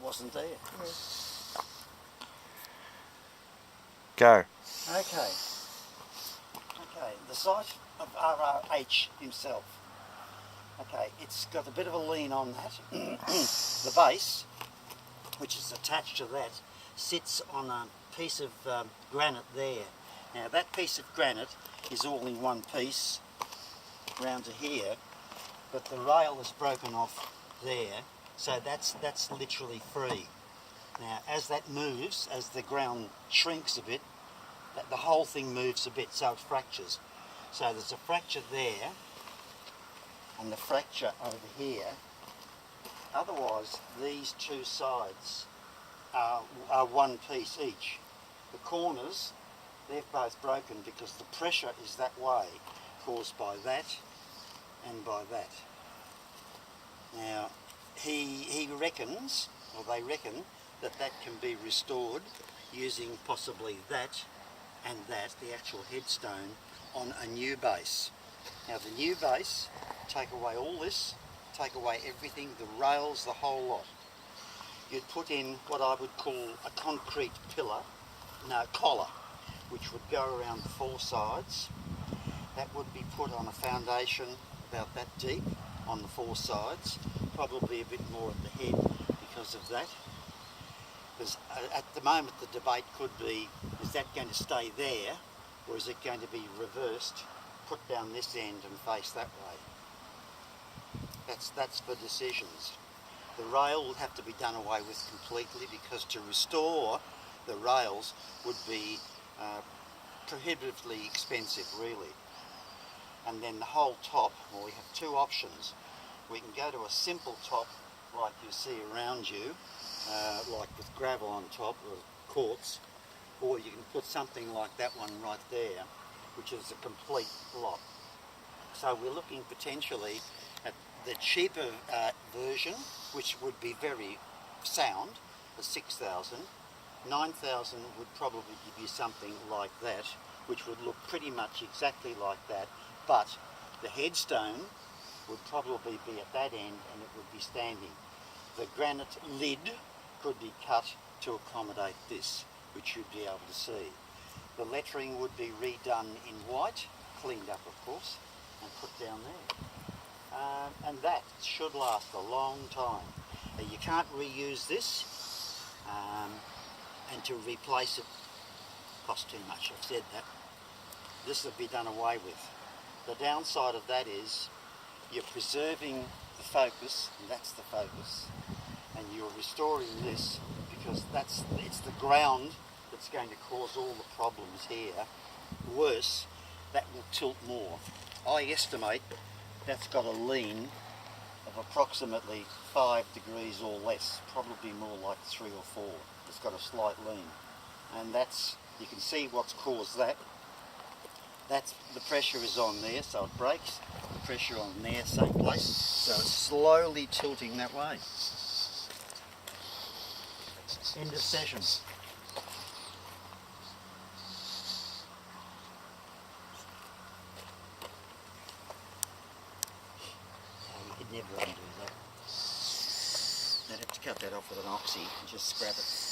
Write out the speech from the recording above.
wasn't there. Go. Okay. Okay, the site of RRH himself. Okay, it's got a bit of a lean on that. The base, which is attached to that, sits on a piece of granite there. Now that piece of granite is all in one piece round to here, but the rail is broken off there, so that's literally free. Now as that moves, as the ground shrinks a bit, the whole thing moves a bit, so it fractures. So there's a fracture there and the fracture over here. Otherwise these two sides are one piece each. The corners, they've both broken because the pressure is that way, caused by that and by that. Now he reckons, or they reckon, that can be restored using possibly that and that, the actual headstone, on a new base. Now the new base, take away all this, take away everything, the rails, the whole lot. You'd put in what I would call a concrete pillar, collar, which would go around the four sides. That would be put on a foundation about that deep on the four sides, probably a bit more at the head because of that. Because at the moment the debate could be, is that going to stay there or is it going to be reversed, put down this end and face that way? That's for decisions. The rail will have to be done away with completely, because to restore the rails would be prohibitively expensive really. And then the whole top, well, we have two options. We can go to a simple top like you see around you, like with gravel on top or quartz, or you can put something like that one right there, which is a complete block. So we're looking potentially at the cheaper version, which would be very sound, for 6,000. 9,000 would probably give you something like that, which would look pretty much exactly like that, but the headstone would probably be at that end and it would be standing. The granite lid could be cut to accommodate this, which you'd be able to see. The lettering would be redone in white, cleaned up of course, and put down there. And that should last a long time. You can't reuse this, and to replace it costs too much, I've said that. This will be done away with. The downside of that is you're preserving the focus, and that's the focus, and you're restoring this because it's the ground that's going to cause all the problems here. Worse, that will tilt more. I estimate that's got a lean of approximately 5 degrees or less, probably more like 3 or 4. It's got a slight lean, and you can see what's caused that. The pressure is on there, so it breaks. The pressure on there, same place. So it's slowly tilting that way. End of session. You could never undo that. I'd have to cut that off with an oxy and just scrap it.